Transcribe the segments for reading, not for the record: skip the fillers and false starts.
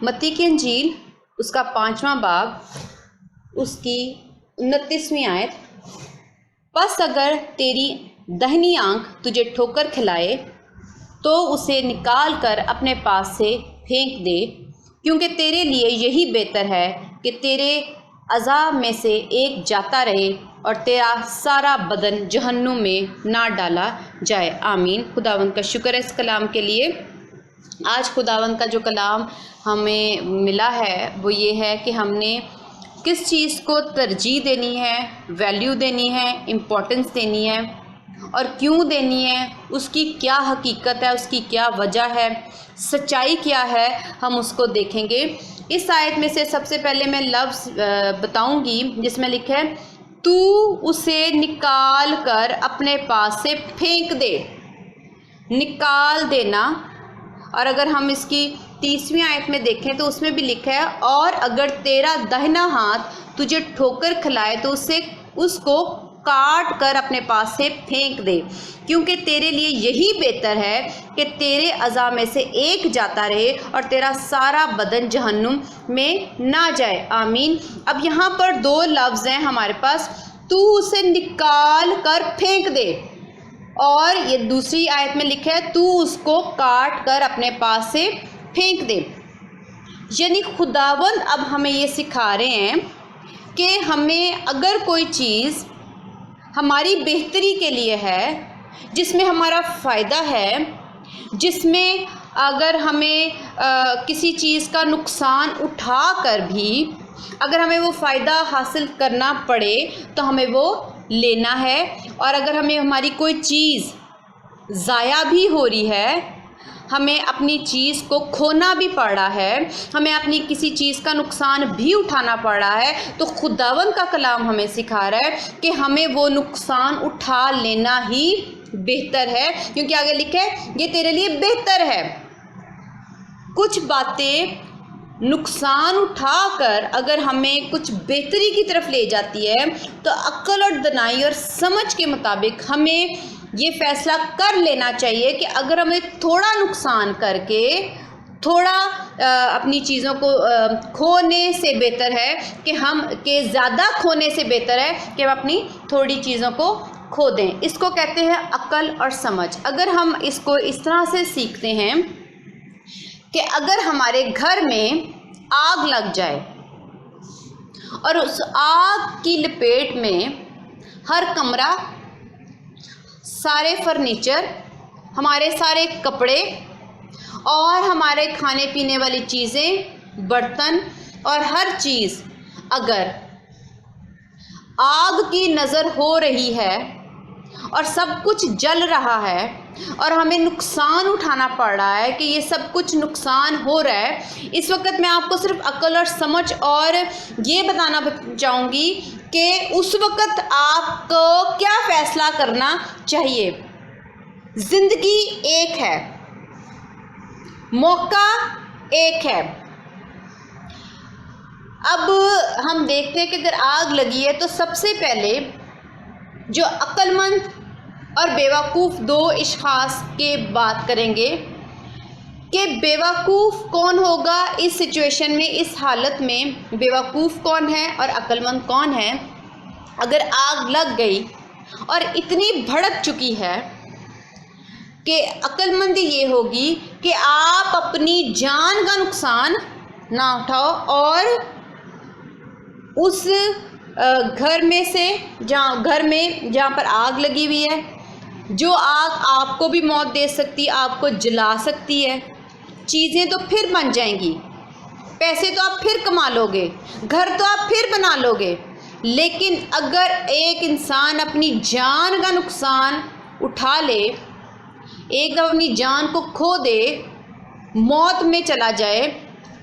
मत्ती की इंजील उसका 5वां बाब उसकी 29वीं आयत। बस अगर तेरी दाहिनी आंख तुझे ठोकर खिलाए तो उसे निकाल कर अपने पास से फेंक दे, क्योंकि तेरे लिए यही बेहतर है कि तेरे अज़ा में से एक जाता रहे और तेरा सारा बदन जहन्नुम में ना डाला जाए। आमीन। खुदावंद का शुक्र है इस कलाम के लिए। आज खुदावंद का जो कलाम हमें मिला है वो ये है कि हमने किस चीज़ को तरजीह देनी है, वैल्यू देनी है, इम्पोर्टेंस देनी है और क्यों देनी है, उसकी क्या हकीकत है, उसकी क्या वजह है, सच्चाई क्या है, हम उसको देखेंगे। इस आयत में से सबसे पहले मैं लफ्ज़ बताऊंगी जिसमें लिखा है तू उसे निकाल कर अपने पास से फेंक दे। निकाल देना। और अगर हम इसकी 30वीं आयत में देखें तो उसमें भी लिखा है और अगर तेरा दाहिना हाथ तुझे ठोकर खिलाए तो उसको काट कर अपने पास से फेंक दे, क्योंकि तेरे लिए यही बेहतर है कि तेरे अज़ा में से एक जाता रहे और तेरा सारा बदन जहन्नुम में ना जाए। आमीन। अब यहाँ पर 2 लफ्ज़ हैं हमारे पास, तू उसे निकाल कर फेंक दे और ये दूसरी आयत में लिखा है तू उसको काट कर अपने पास से फेंक दे। यानी खुदावंद अब हमें ये सिखा रहे हैं कि हमें अगर कोई चीज़ हमारी बेहतरी के लिए है, जिसमें हमारा फ़ायदा है, जिसमें अगर हमें किसी चीज़ का नुकसान उठा कर भी अगर हमें वो फ़ायदा हासिल करना पड़े तो हमें वो लेना है। और अगर हमें हमारी कोई चीज़ ज़ाया भी हो रही है, हमें अपनी चीज़ को खोना भी पड़ रहा है, हमें अपनी किसी चीज़ का नुकसान भी उठाना पड़ रहा है, तो खुदावंद का कलाम हमें सिखा रहा है कि हमें वो नुकसान उठा लेना ही बेहतर है, क्योंकि आगे लिखा है ये तेरे लिए बेहतर है। कुछ बातें नुकसान उठाकर अगर हमें कुछ बेहतरी की तरफ ले जाती है तो अक्ल और दनाई और समझ के मुताबिक हमें ये फ़ैसला कर लेना चाहिए कि अगर हमें थोड़ा नुकसान करके थोड़ा अपनी चीज़ों को खोने से बेहतर है कि ज़्यादा खोने से बेहतर है कि हम अपनी थोड़ी चीज़ों को खो दें। इसको कहते हैं अक्ल और समझ। अगर हम इसको इस तरह से सीखते हैं कि अगर हमारे घर में आग लग जाए और उस आग की लपेट में हर कमरा, सारे फर्नीचर, हमारे सारे कपड़े और हमारे खाने पीने वाली चीज़ें, बर्तन और हर चीज़ अगर आग की नज़र हो रही है और सब कुछ जल रहा है और हमें नुकसान उठाना पड़ रहा है कि ये सब कुछ नुकसान हो रहा है, इस वक्त मैं आपको सिर्फ अक्ल और समझ और ये बताना चाहूँगी कि उस वक्त आपको क्या फ़ैसला करना चाहिए। ज़िंदगी एक है, मौका एक है। अब हम देखते हैं कि अगर आग लगी है तो सबसे पहले जो अक्लमंद और बेवकूफ़ 2 अशख़ास के बात करेंगे कि बेवकूफ़ कौन होगा इस सिचुएशन में, इस हालत में बेवकूफ़ कौन है और अक्लमंद कौन है। अगर आग लग गई और इतनी भड़क चुकी है कि अक्लमंदी ये होगी कि आप अपनी जान का नुकसान ना उठाओ और उस घर में से जहाँ पर आग लगी हुई है, जो आग आपको भी मौत दे सकती है, आपको जला सकती है, चीज़ें तो फिर बन जाएंगी, पैसे तो आप फिर कमा लोगे, घर तो आप फिर बना लोगे, लेकिन अगर एक इंसान अपनी जान का नुकसान उठा ले, एक दफ़ा अपनी जान को खो दे, मौत में चला जाए,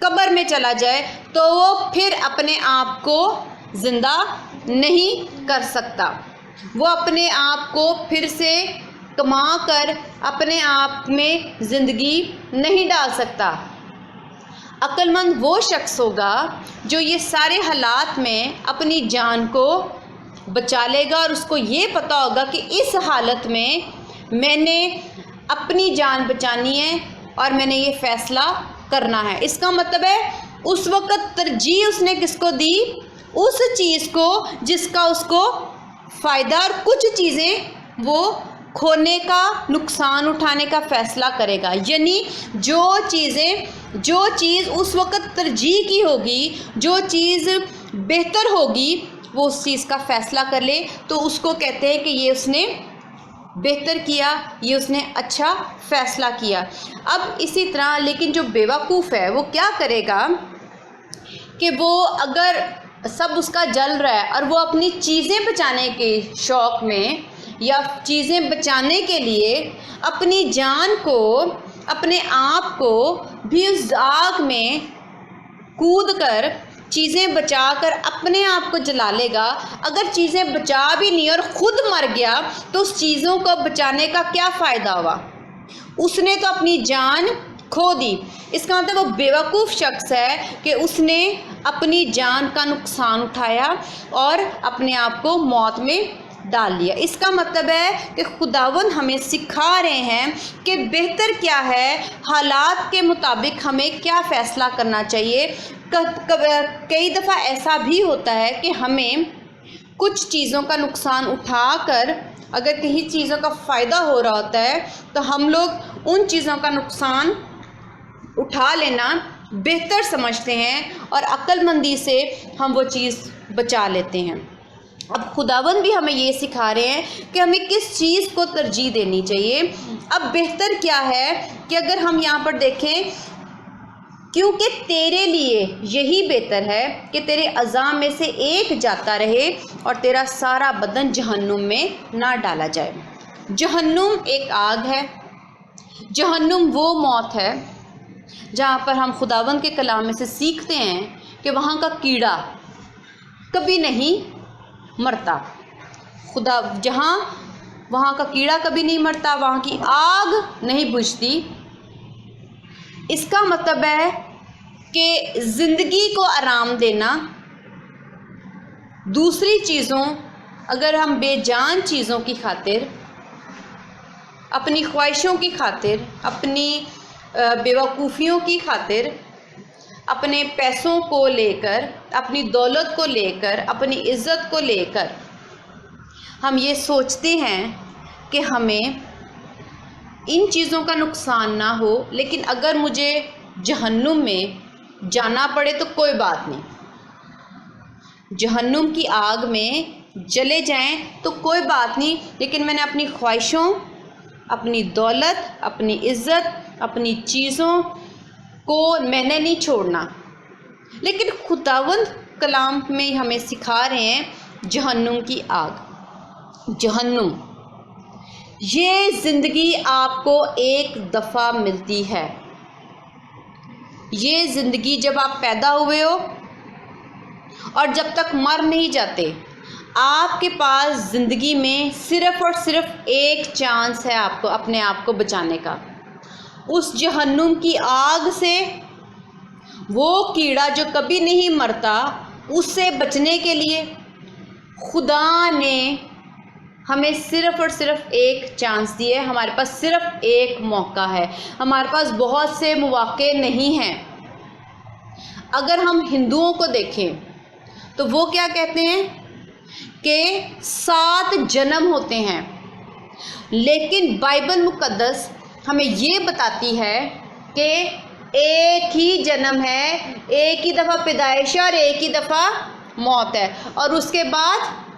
कब्र में चला जाए, तो वो फिर अपने आप को ज़िंदा नहीं कर सकता। वो अपने आप को फिर से कमा कर अपने आप में ज़िंदगी नहीं डाल सकता। अक्लमंद वो शख्स होगा जो ये सारे हालात में अपनी जान को बचा लेगा और उसको ये पता होगा कि इस हालत में मैंने अपनी जान बचानी है और मैंने ये फ़ैसला करना है। इसका मतलब है उस वक़्त तरजीह उसने किसको दी? उस चीज़ को जिसका उसको फ़ायदा, और कुछ चीज़ें वो खोने का, नुकसान उठाने का फ़ैसला करेगा। यानी जो चीज़ उस वक़्त तरजीह की होगी, जो चीज़ बेहतर होगी, वो उस चीज़ का फ़ैसला कर ले, तो उसको कहते हैं कि ये उसने बेहतर किया, ये उसने अच्छा फ़ैसला किया। अब इसी तरह लेकिन जो बेवकूफ़ है वो क्या करेगा कि वो अगर सब उसका जल रहा है और वो अपनी चीज़ें बचाने के शौक़ में या चीज़ें बचाने के लिए अपनी जान को, अपने आप को भी उस आग में कूद कर चीज़ें बचाकर अपने आप को जला लेगा। अगर चीज़ें बचा भी नहीं और ख़ुद मर गया तो उस चीज़ों को बचाने का क्या फ़ायदा हुआ? उसने तो अपनी जान खो दी। इसका मतलब वो बेवकूफ़ शख्स है कि उसने अपनी जान का नुकसान उठाया और अपने आप को मौत में डाल लिया। इसका मतलब है कि खुदावंद हमें सिखा रहे हैं कि बेहतर क्या है, हालात के मुताबिक हमें क्या फ़ैसला करना चाहिए। कई दफ़ा ऐसा भी होता है कि हमें कुछ चीज़ों का नुकसान उठाकर अगर कहीं चीज़ों का फ़ायदा हो रहा होता है तो हम लोग उन चीज़ों का नुकसान उठा लेना बेहतर समझते हैं और अक्लमंदी से हम वो चीज़ बचा लेते हैं। अब खुदावंद भी हमें ये सिखा रहे हैं कि हमें किस चीज़ को तरजीह देनी चाहिए। अब बेहतर क्या है कि अगर हम यहाँ पर देखें, क्योंकि तेरे लिए यही बेहतर है कि तेरे अज़ाम में से एक जाता रहे और तेरा सारा बदन जहन्नुम में ना डाला जाए। जहन्नुम एक आग है। जहन्नुम वो मौत है जहाँ पर हम खुदावंद के कलाम में से सीखते हैं कि वहाँ का कीड़ा कभी नहीं मरता। वहाँ का कीड़ा कभी नहीं मरता, वहाँ की आग नहीं बुझती। इसका मतलब है कि ज़िंदगी को आराम देना, दूसरी चीज़ों, अगर हम बेजान चीज़ों की खातिर, अपनी ख्वाहिशों की खातिर, अपनी बेवकूफ़ियों की खातिर, अपने पैसों को लेकर, अपनी दौलत को लेकर, अपनी इज़्ज़त को लेकर हम ये सोचते हैं कि हमें इन चीज़ों का नुकसान ना हो, लेकिन अगर मुझे जहन्नुम में जाना पड़े तो कोई बात नहीं, जहन्नुम की आग में जले जाएं तो कोई बात नहीं, लेकिन मैंने अपनी ख्वाहिशों, अपनी दौलत, अपनी इज़्ज़त, अपनी चीज़ों को मैंने नहीं छोड़ना। लेकिन खुदावंद कलाम में हमें सिखा रहे हैं जहन्नुम की आग। जहन्नुम, ये ज़िंदगी आपको एक दफ़ा मिलती है। ये ज़िंदगी जब आप पैदा हुए हो और जब तक मर नहीं जाते, आपके पास ज़िंदगी में सिर्फ़ और सिर्फ एक चांस है आपको अपने आप को बचाने का। उस जहन्नुम की आग से, वो कीड़ा जो कभी नहीं मरता, उससे बचने के लिए खुदा ने हमें सिर्फ़ और सिर्फ एक चांस दिए। हमारे पास सिर्फ एक मौका है, हमारे पास बहुत से मौके नहीं हैं। अगर हम हिंदुओं को देखें तो वो क्या कहते हैं कि 7 जन्म होते हैं, लेकिन बाइबल मुकद्दस हमें ये बताती है कि एक ही जन्म है, एक ही दफ़ा पैदाइश है और एक ही दफ़ा मौत है, और उसके बाद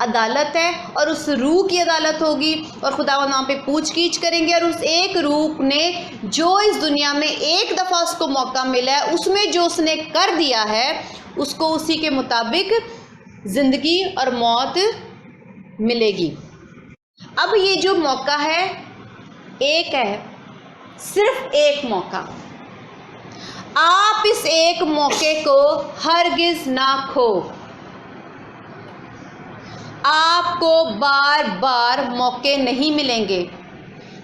अदालत है, और उस रूह की अदालत होगी और खुदावंद वहाँ पे पूछ-गीछ करेंगे। और उस एक रूह ने जो इस दुनिया में एक दफ़ा उसको मौका मिला है, उसमें जो उसने कर दिया है, उसको उसी के मुताबिक ज़िंदगी और मौत मिलेगी। अब ये जो मौका है, एक है, सिर्फ एक मौका। आप इस एक मौके को हरगिज़ ना खो। आपको बार बार मौके नहीं मिलेंगे।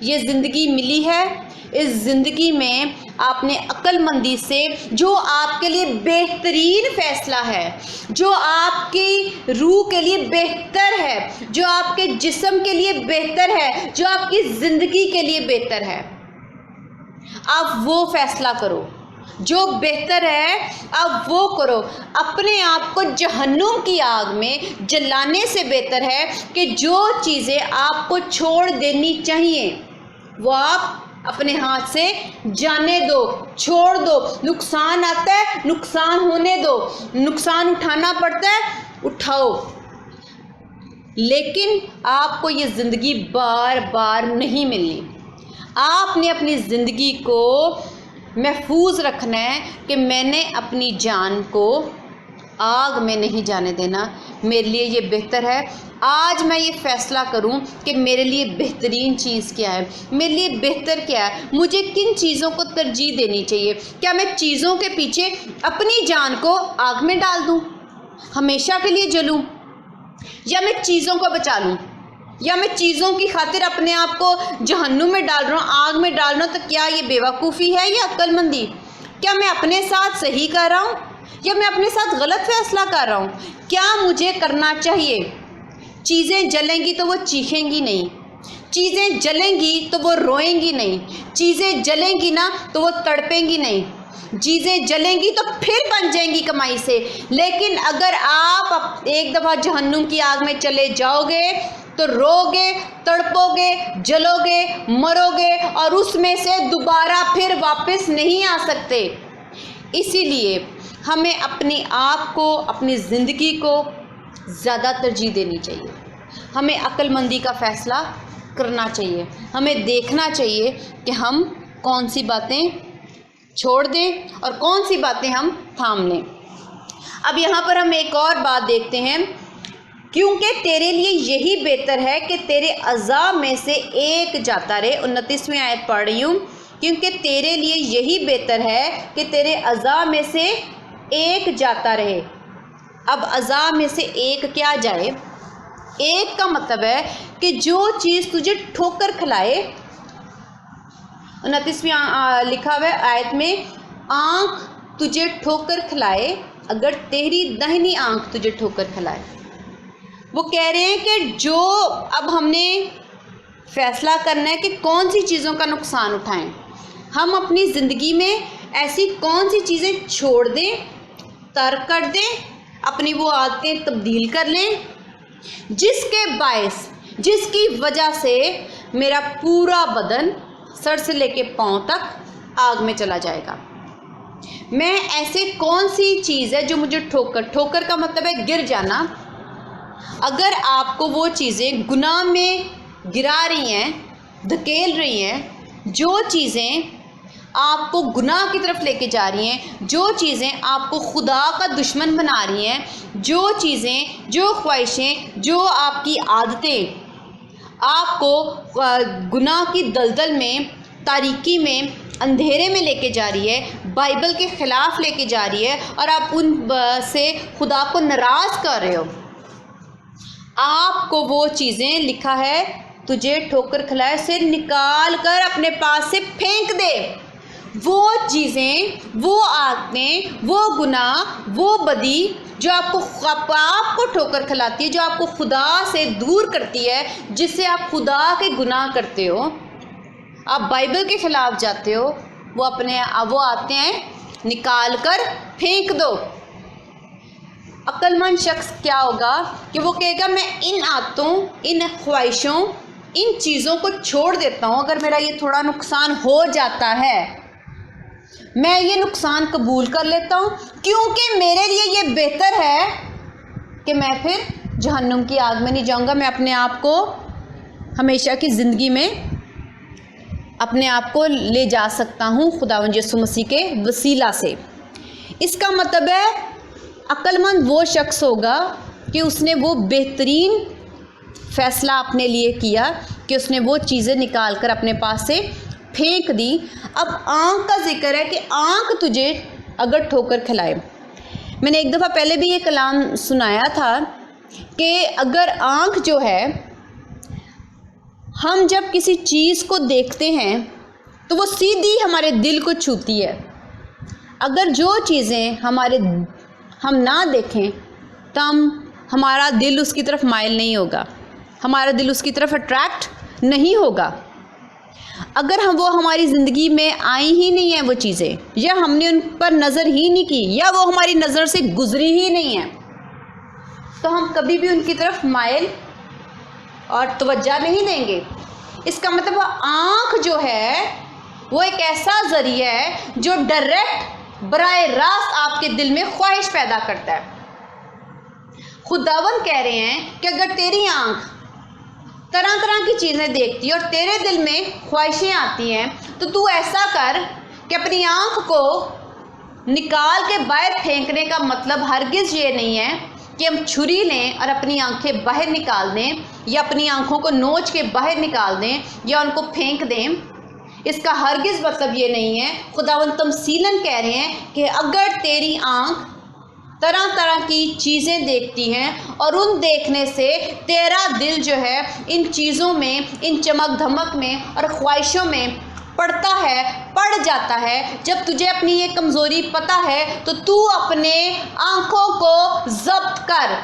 ये ज़िंदगी मिली है, इस ज़िंदगी में आपने अक्लमंदी से, जो आपके लिए बेहतरीन फ़ैसला है, जो आपकी रूह के लिए बेहतर है, जो आपके जिस्म के लिए बेहतर है, जो आपकी ज़िंदगी के लिए बेहतर है, आप वो फ़ैसला करो। जो बेहतर है अब वो करो। अपने आप को जहन्नुम की आग में जलाने से बेहतर है कि जो चीज़ें आपको छोड़ देनी चाहिए वो आप अपने हाथ से जाने दो, छोड़ दो। नुकसान आता है, नुकसान होने दो। नुकसान उठाना पड़ता है, उठाओ। लेकिन आपको ये ज़िंदगी बार बार नहीं मिलनी। आपने अपनी ज़िंदगी को महफूज रखना है कि मैंने अपनी जान को आग में नहीं जाने देना। मेरे लिए ये बेहतर है, आज मैं ये फ़ैसला करूं कि मेरे लिए बेहतरीन चीज़ क्या है, मेरे लिए बेहतर क्या है, मुझे किन चीज़ों को तरजीह देनी चाहिए। क्या मैं चीज़ों के पीछे अपनी जान को आग में डाल दूं, हमेशा के लिए जलूं, या मैं चीज़ों को बचा लूं, या मैं चीज़ों की खातिर अपने आप को जहन्नुम में डाल रहा हूँ, आग में डाल रहा हूँ। तो क्या ये बेवकूफ़ी है या अक्लमंदी? क्या मैं अपने साथ सही कर रहा हूँ या मैं अपने साथ गलत फैसला कर रहा हूँ? क्या मुझे करना चाहिए? चीज़ें जलेंगी तो वो चीखेंगी नहीं, चीज़ें जलेंगी तो वो रोएंगी नहीं, चीज़ें जलेंगी ना तो वो तड़पेंगी नहीं, चीज़ें जलेंगी तो फिर बन जाएंगी कमाई से। लेकिन अगर आप एक दफ़ा जहन्नुम की आग में चले जाओगे तो रोगे, तड़पोगे, जलोगे, मरोगे और उसमें से दोबारा फिर वापस नहीं आ सकते। इसीलिए हमें अपने आप को, अपनी ज़िंदगी को ज़्यादा तरजीह देनी चाहिए। हमें अक्लमंदी का फ़ैसला करना चाहिए। हमें देखना चाहिए कि हम कौन सी बातें छोड़ दें और कौन सी बातें हम थाम लें। अब यहाँ पर हम एक और बात देखते हैं, क्योंकि तेरे लिए यही बेहतर है कि तेरे अज़ा में से एक जाता रहे। 29वीं आयत पढ़ रही हूँ। क्योंकि तेरे लिए यही बेहतर है कि तेरे अज़ा में से एक जाता रहे। अब अज़ा में से एक क्या जाए? एक का मतलब है कि जो चीज़ तुझे ठोकर खिलाए। 29वीं लिखा हुआ है आयत में, आँख तुझे ठोकर खिलाए, अगर तेरी दाहिनी आँख तुझे ठोकर खिलाए। वो कह रहे हैं कि जो अब हमने फ़ैसला करना है कि कौन सी चीज़ों का नुकसान उठाएं। हम अपनी ज़िंदगी में ऐसी कौन सी चीज़ें छोड़ दें, तर्क कर दें, अपनी वो आदतें तब्दील कर लें जिसके बायस, जिसकी वजह से मेरा पूरा बदन सर से लेके पाँव तक आग में चला जाएगा। मैं ऐसे कौन सी चीज़ है जो मुझे ठोकर का मतलब है गिर जाना। अगर आपको वो चीज़ें गुनाह में गिरा रही हैं, धकेल रही हैं, जो चीज़ें आपको गुनाह की तरफ लेके जा रही हैं, जो चीज़ें आपको खुदा का दुश्मन बना रही हैं, जो चीज़ें, जो ख्वाहिशें, जो आपकी आदतें आपको गुनाह की दलदल में, तारीकी में, अंधेरे में लेके जा रही है, बाइबल के ख़िलाफ़ लेके जा रही है और आप उन से खुदा को नाराज़ कर रहे हो, आपको वो चीज़ें, लिखा है तुझे ठोकर खिलाए से निकाल कर अपने पास से फेंक दे। वो चीज़ें, वो आदतें, वो गुनाह, वो बदी जो आपको ठोकर खिलाती है, जो आपको खुदा से दूर करती है, जिससे आप खुदा के गुनाह करते हो, आप बाइबल के ख़िलाफ़ जाते हो, वो आते हैं निकाल कर फेंक दो। अक्लमंद शख्स क्या होगा कि वो कहेगा मैं इन आदतों, इन ख्वाहिशों, इन चीज़ों को छोड़ देता हूँ। अगर मेरा ये थोड़ा नुकसान हो जाता है, मैं ये नुकसान कबूल कर लेता हूँ, क्योंकि मेरे लिए ये बेहतर है कि मैं फिर जहन्नुम की आग में नहीं जाऊँगा। मैं अपने आप को हमेशा की ज़िंदगी में अपने आप को ले जा सकता हूँ खुदावंद यीशु मसीह के वसीला से। इसका मतलब है अक्लमंद वो शख्स होगा कि उसने वो बेहतरीन फ़ैसला अपने लिए किया कि उसने वो चीज़ें निकाल कर अपने पास से फेंक दी। अब आँख का जिक्र है कि आँख तुझे अगर ठोकर खिलाए। मैंने एक दफ़ा पहले भी ये कलाम सुनाया था कि अगर आँख जो है, हम जब किसी चीज़ को देखते हैं तो वो सीधी हमारे दिल को छूती है। अगर जो चीज़ें हम ना देखें तो हमारा दिल उसकी तरफ माइल नहीं होगा, हमारा दिल उसकी तरफ अट्रैक्ट नहीं होगा। अगर हम वो हमारी ज़िंदगी में आई ही नहीं है वो चीज़ें, या हमने उन पर नज़र ही नहीं की, या वो हमारी नज़र से गुजरी ही नहीं है, तो हम कभी भी उनकी तरफ माइल और तवज्जो नहीं देंगे। इसका मतलब आँख जो है वो एक ऐसा ज़रिया है जो डायरेक्ट बराह रास्त आपके दिल में ख्वाहिश पैदा करता है। खुदावंद कह रहे हैं कि अगर तेरी आँख तरह तरह की चीज़ें देखती है और तेरे दिल में ख्वाहिशें आती हैं, तो तू ऐसा कर कि अपनी आँख को निकाल के बाहर फेंकने का मतलब हरगिज़ ये नहीं है कि हम छुरी लें और अपनी आंखें बाहर निकाल दें, या अपनी आँखों को नोच के बाहर निकाल दें या उनको फेंक दें। इसका हरगिज़ मतलब ये नहीं है। खुदावंद तमसीलन कह रहे हैं कि अगर तेरी आँख तरह तरह की चीज़ें देखती हैं और उन देखने से तेरा दिल जो है इन चीज़ों में, इन चमक धमक में और ख्वाहिशों में पड़ जाता है, जब तुझे अपनी ये कमज़ोरी पता है तो तू अपने आँखों को ज़ब्त कर,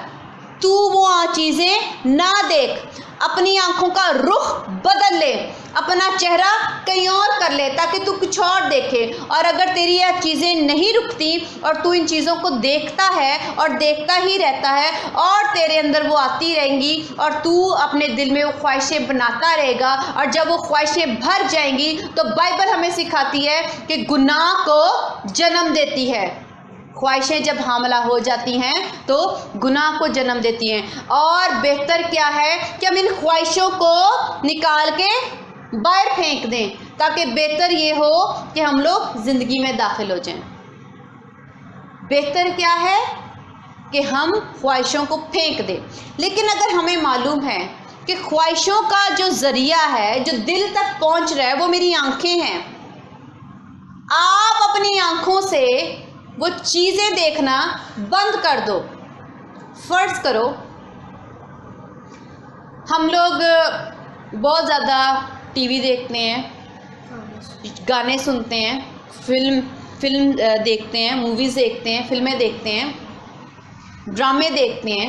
तू वो चीज़ें ना देख, अपनी आँखों का रुख बदल ले, अपना चेहरा कहीं और कर ले ताकि तू कुछ और देखे। और अगर तेरी यह चीज़ें नहीं रुकती और तू इन चीज़ों को देखता है और देखता ही रहता है और तेरे अंदर वो आती रहेंगी और तू अपने दिल में वो ख्वाहिशें बनाता रहेगा, और जब वो ख्वाहिशें भर जाएंगी तो बाइबल हमें सिखाती है कि गुनाह को जन्म देती है। ख्वाहिशें जब हामला हो जाती हैं तो गुनाह को जन्म देती हैं। और बेहतर क्या है कि हम इन ख्वाहिशों को निकाल के बाहर फेंक दें, ताकि बेहतर ये हो कि हम लोग ज़िंदगी में दाखिल हो जाएं। बेहतर क्या है कि हम ख्वाहिशों को फेंक दें। लेकिन अगर हमें मालूम है कि ख्वाहिशों का जो ज़रिया है, जो दिल तक पहुंच रहा है, वो मेरी आंखें हैं, आप अपनी आंखों से वो चीज़ें देखना बंद कर दो। फ़र्ज़ करो हम लोग बहुत ज़्यादा टीवी देखते हैं, गाने सुनते हैं, फिल्म देखते हैं, मूवीज़ देखते हैं, फिल्में देखते हैं, ड्रामे देखते हैं।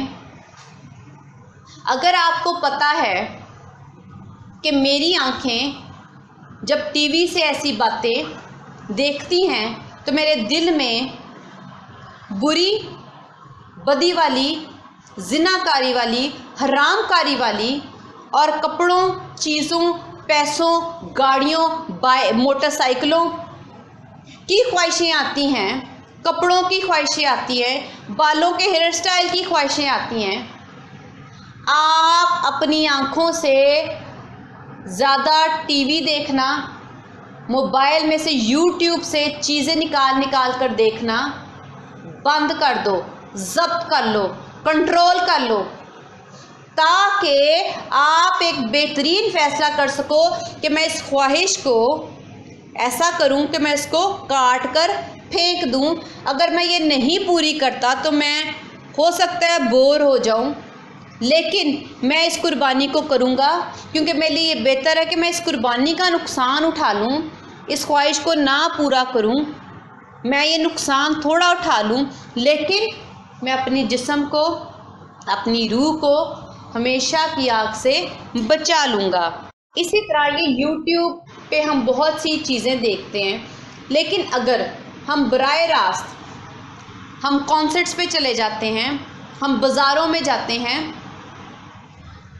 अगर आपको पता है कि मेरी आँखें जब टीवी से ऐसी बातें देखती हैं तो मेरे दिल में बुरी, बदी वाली, ज़िनाकारी वाली, हरामकारी वाली और कपड़ों, चीज़ों, पैसों, गाड़ियों, मोटरसाइकिलों की ख्वाहिशें आती हैं, कपड़ों की ख्वाहिशें आती हैं, बालों के हेयर स्टाइल की ख्वाहिशें आती हैं। आप अपनी आँखों से ज़्यादा टीवी देखना, मोबाइल में से यूट्यूब से चीज़ें निकाल कर देखना बंद कर दो, ज़ब्त कर लो, कंट्रोल कर लो, ताकि आप एक बेहतरीन फ़ैसला कर सको कि मैं इस ख्वाहिश को ऐसा करूं कि मैं इसको काट कर फेंक दूं। अगर मैं ये नहीं पूरी करता तो मैं हो सकता है बोर हो जाऊं, लेकिन मैं इस कुर्बानी को करूंगा क्योंकि मेरे लिए बेहतर है कि मैं इस कुर्बानी का नुकसान उठा लूं, इस ख्वाहिश को ना पूरा करूं, मैं ये नुकसान थोड़ा उठा लूं, लेकिन मैं अपनी जिस्म को, अपनी रूह को हमेशा की आग से बचा लूँगा। इसी तरह ये यूट्यूब पे हम बहुत सी चीज़ें देखते हैं, लेकिन अगर हम बराह रास्त हम कॉन्सर्ट्स पे चले जाते हैं, हम बाज़ारों में जाते हैं,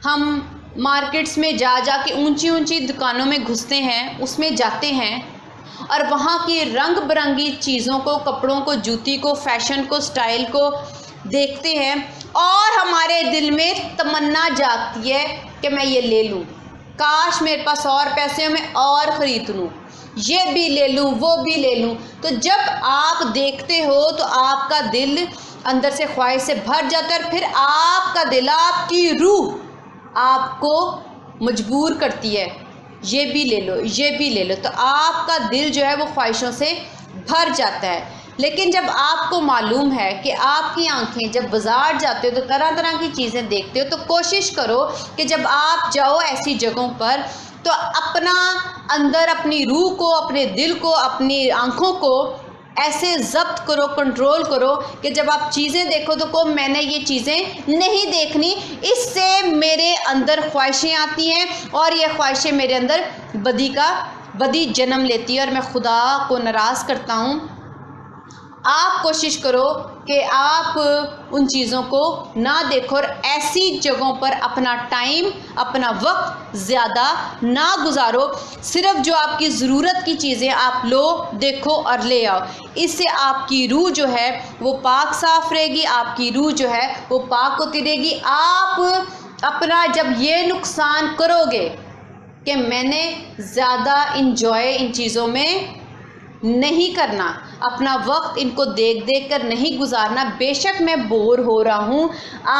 हम मार्केट्स में जा के ऊंची ऊंची दुकानों में घुसते हैं, उसमें जाते हैं और वहाँ की रंग बिरंगी चीज़ों को, कपड़ों को, जूती को, फैशन को, स्टाइल को देखते हैं और हमारे दिल में तमन्ना जागती है कि मैं ये ले लूँ, काश मेरे पास और पैसे हो, मैं और ख़रीद लूँ, ये भी ले लूँ, वो भी ले लूँ। तो जब आप देखते हो तो आपका दिल अंदर से ख्वाहिश से भर जाता है और फिर आपका दिल, आपकी रूह आपको मजबूर करती है, ये भी ले लो, ये भी ले लो। तो आपका दिल जो है वो ख्वाहिशों से भर जाता है। लेकिन जब आपको मालूम है कि आपकी आंखें जब बाज़ार जाते हो तो तरह तरह की चीज़ें देखते हो, तो कोशिश करो कि जब आप जाओ ऐसी जगहों पर तो अपना अंदर, अपनी रूह को, अपने दिल को, अपनी आँखों को ऐसे ज़ब्त करो, कंट्रोल करो कि जब आप चीज़ें देखो तो को मैंने ये चीज़ें नहीं देखनी, इससे मेरे अंदर ख्वाहिशें आती हैं और ये ख्वाहिशें मेरे अंदर बदी का बदी जन्म लेती है और मैं खुदा को नाराज़ करता हूँ। आप कोशिश करो कि आप उन चीज़ों को ना देखो और ऐसी जगहों पर अपना टाइम, अपना वक्त ज़्यादा ना गुजारो। सिर्फ जो आपकी ज़रूरत की चीज़ें आप लो, देखो और ले आओ। इससे आपकी रूह जो है वो पाक साफ़ रहेगी, आपकी रूह जो है वो पाक होती रहेगी। आप अपना जब ये नुकसान करोगे कि मैंने ज़्यादा इंजॉय इन चीज़ों में नहीं करना, अपना वक्त इनको देख देख कर नहीं गुजारना, बेशक मैं बोर हो रहा हूँ,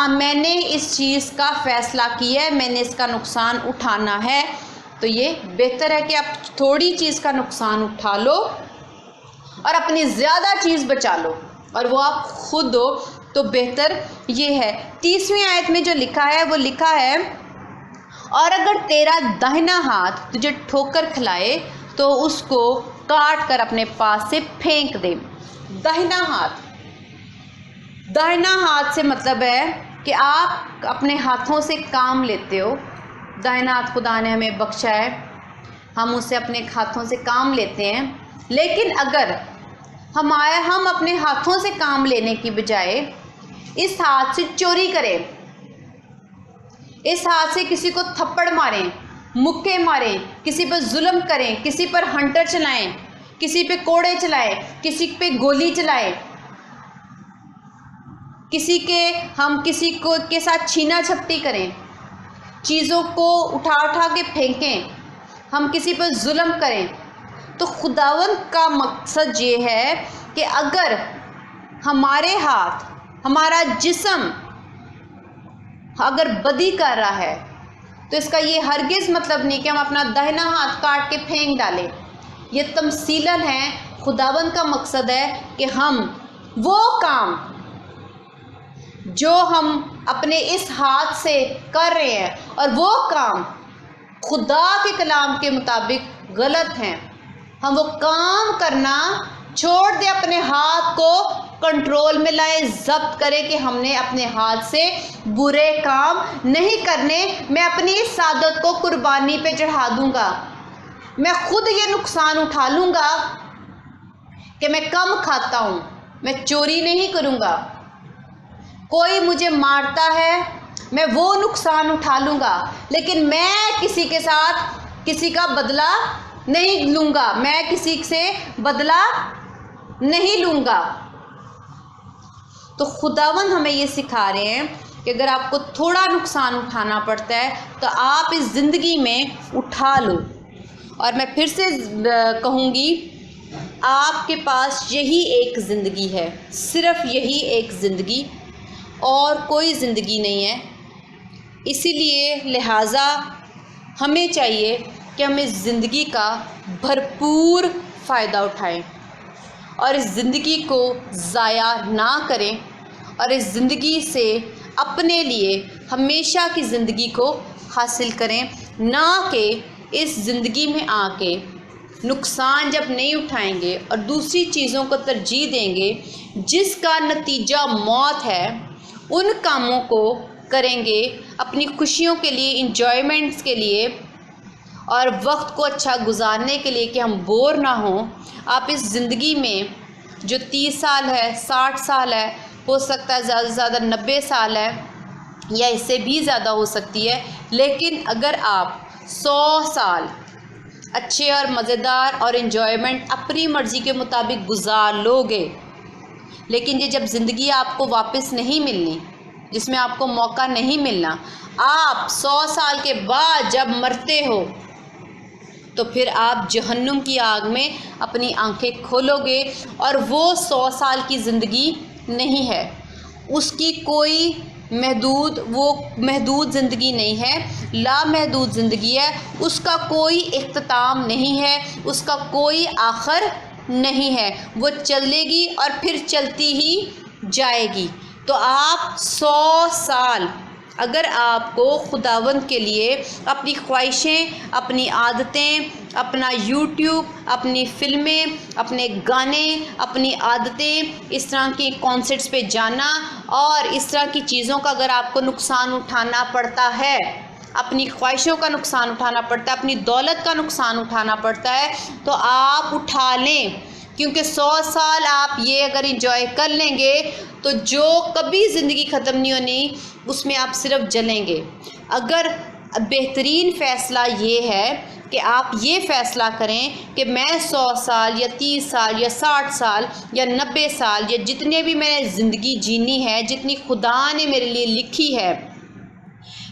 मैंने इस चीज़ का फ़ैसला किया है, मैंने इसका नुकसान उठाना है, तो ये बेहतर है कि आप थोड़ी चीज़ का नुकसान उठा लो और अपनी ज़्यादा चीज़ बचा लो, और वो आप खुद हो, तो बेहतर ये है। 30वीं आयत में जो लिखा है वो लिखा है, और अगर तेरा दाहिना हाथ तुझे ठोकर खिलाए तो उसको काट कर अपने पास से फेंक दे। दाहिना हाथ से मतलब है कि आप अपने हाथों से काम लेते हो। दाहिना हाथ खुदा ने हमें बख्शा है, हम उससे अपने हाथों से काम लेते हैं। लेकिन अगर हम अपने हाथों से काम लेने की बजाय इस हाथ से चोरी करें, इस हाथ से किसी को थप्पड़ मारें, मुक्के मारें, किसी पर जुल्म करें, किसी पर हंटर चलाएं, किसी पे कोड़े चलाएं, किसी पे गोली चलाएं, किसी को के साथ छीना झपटी करें, चीज़ों को उठा उठा के फेंकें, हम किसी पर जुल्म करें, तो खुदावंद का मकसद ये है कि अगर हमारे हाथ, हमारा जिस्म अगर बदी कर रहा है, तो इसका ये हरगिज़ मतलब नहीं कि हम अपना दाहिना हाथ काट के फेंक डालें। ये तमसीलन है। खुदावंद का मकसद है कि हम वो काम जो हम अपने इस हाथ से कर रहे हैं और वो काम खुदा के कलाम के मुताबिक गलत हैं, हम वो काम करना छोड़ दें, अपने हाथ को कंट्रोल में लाए, जब्त करें कि हमने अपने हाथ से बुरे काम नहीं करने। मैं अपनी इस आदत को कुर्बानी पे चढ़ा दूंगा, मैं खुद ये नुकसान उठा लूँगा कि मैं कम खाता हूँ, मैं चोरी नहीं करूँगा, कोई मुझे मारता है मैं वो नुकसान उठा लूँगा, लेकिन मैं किसी के साथ किसी का बदला नहीं लूँगा, मैं किसी से बदला नहीं लूँगा। तो खुदावंद हमें ये सिखा रहे हैं कि अगर आपको थोड़ा नुकसान उठाना पड़ता है तो आप इस ज़िंदगी में उठा लो। और मैं फिर से कहूँगी, आपके पास यही एक ज़िंदगी है, सिर्फ़ यही एक ज़िंदगी, और कोई ज़िंदगी नहीं है। इसीलिए लिहाजा हमें चाहिए कि हम इस ज़िंदगी का भरपूर फ़ायदा उठाएं और इस ज़िंदगी को ज़ाया ना करें, और इस ज़िंदगी से अपने लिए हमेशा की ज़िंदगी को हासिल करें, ना कि इस ज़िंदगी में आके नुकसान जब नहीं उठाएंगे और दूसरी चीज़ों को तरजीह देंगे जिसका नतीजा मौत है, उन कामों को करेंगे अपनी खुशियों के लिए, इंजॉयमेंट्स के लिए और वक्त को अच्छा गुजारने के लिए कि हम बोर ना हों। आप इस ज़िंदगी में जो 30 साल है, 60 साल है, हो सकता है ज़्यादा से ज़्यादा 90 साल है या इससे भी ज़्यादा हो सकती है, लेकिन अगर आप 100 साल अच्छे और मज़ेदार और इन्जॉयमेंट अपनी मर्ज़ी के मुताबिक गुजार लोगे, लेकिन ये जब ज़िंदगी आपको वापस नहीं मिलनी, जिसमें आपको मौका नहीं मिलना, आप 100 साल के बाद जब मरते हो तो फिर आप जहन्नुम की आग में अपनी आंखें खोलोगे, और वो 100 साल की ज़िंदगी नहीं है, उसकी कोई महदूद ज़िंदगी नहीं है, लामहदूद ज़िंदगी है, उसका कोई इख्तिताम नहीं है, उसका कोई आखिर नहीं है, वो चलेगी और फिर चलती ही जाएगी। तो आप 100 साल अगर आपको खुदावंद के लिए अपनी ख्वाहिशें, अपनी आदतें, अपना यूट्यूब, अपनी फ़िल्में, अपने गाने, अपनी आदतें, इस तरह की कॉन्सर्ट्स पे जाना और इस तरह की चीज़ों का अगर आपको नुकसान उठाना पड़ता है, अपनी ख्वाहिशों का नुकसान उठाना पड़ता है, अपनी दौलत का नुकसान उठाना पड़ता है, तो आप उठा लें, क्योंकि 100 साल आप ये अगर इंजॉय कर लेंगे तो जो कभी ज़िंदगी ख़त्म नहीं होनी उसमें आप सिर्फ जलेंगे। अगर बेहतरीन फ़ैसला ये है कि आप ये फ़ैसला करें कि मैं 100 साल या 30 साल या 60 साल या 90 साल या जितने भी मैंने ज़िंदगी जीनी है, जितनी खुदा ने मेरे लिए लिखी है,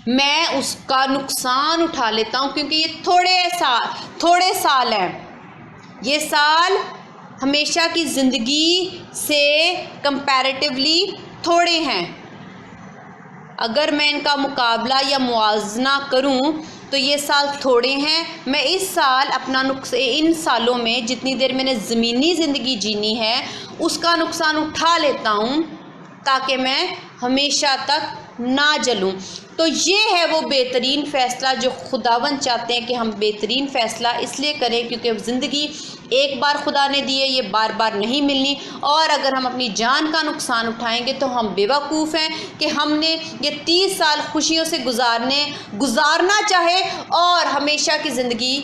मैं उसका नुकसान उठा लेता हूँ, क्योंकि ये थोड़े साल हैं। ये साल हमेशा की ज़िंदगी से कंपैरेटिवली थोड़े हैं। अगर मैं इनका मुकाबला या मुआवजना करूं तो ये साल थोड़े हैं। मैं इस साल इन सालों में जितनी देर मैंने ज़मीनी ज़िंदगी जीनी है उसका नुकसान उठा लेता हूं, ताकि मैं हमेशा तक ना जलूं। तो ये है वो बेहतरीन फ़ैसला जो खुदावंद चाहते हैं कि हम बेहतरीन फ़ैसला इसलिए करें क्योंकि ज़िंदगी एक बार खुदा ने दी है, ये बार बार नहीं मिलनी। और अगर हम अपनी जान का नुकसान उठाएंगे तो हम बेवकूफ़ हैं कि हमने ये 30 साल खुशियों से गुजारना चाहे और हमेशा की ज़िंदगी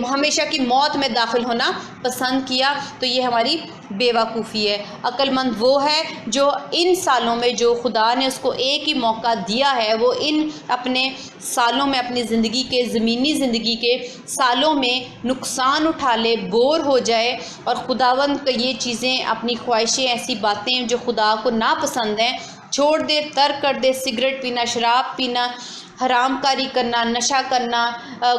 हमेशा की मौत में दाखिल होना पसंद किया। तो ये हमारी बेवकूफ़ी है। अक्लमंद वो है जो इन सालों में, जो खुदा ने उसको एक ही मौका दिया है, वो इन अपने सालों में, अपनी ज़िंदगी के ज़मीनी ज़िंदगी के सालों में नुकसान उठा ले, बोर हो जाए और खुदावंद को ये चीज़ें, अपनी ख्वाहिशें, ऐसी बातें जो खुदा को नापसंद हैं छोड़ दे, तर्क कर दे। सिगरेट पीना, शराब पीना, हरामकारी करना, नशा करना,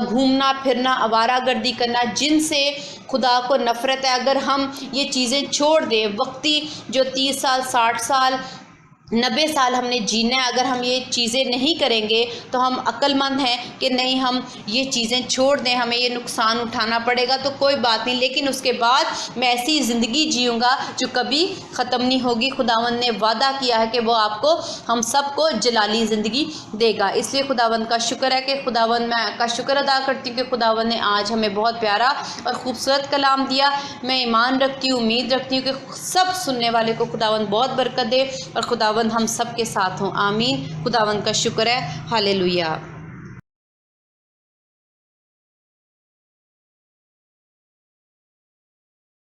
घूमना फिरना, आवारागर्दी करना, जिनसे खुदा को नफ़रत है, अगर हम ये चीज़ें छोड़ दें, वक्ती जो 30 साल, 60 साल, 90 साल हमने जीना है, अगर हम ये चीज़ें नहीं करेंगे तो हम अक्लमंद हैं कि नहीं, हम ये चीज़ें छोड़ दें, हमें ये नुकसान उठाना पड़ेगा तो कोई बात नहीं, लेकिन उसके बाद मैं ऐसी ज़िंदगी जीऊँगा जो कभी ख़त्म नहीं होगी। खुदावंद ने वादा किया है कि वो आपको, हम सबको जलाली ज़िंदगी देगा। इसलिए खुदावंद का शुक्र है कि मैं का शुक्र अदा करती हूँ कि खुदावंद ने आज हमें बहुत प्यारा और ख़ूबसूरत कलाम दिया। मैं ईमान रखती हूँ, उम्मीद रखती हूँ कि सब सुनने वाले को खुदावंद बहुत बरकत दे और खुदावंद हम सब के साथ हों। आमीन। खुदावंद का शुक्र है। हालेलुया।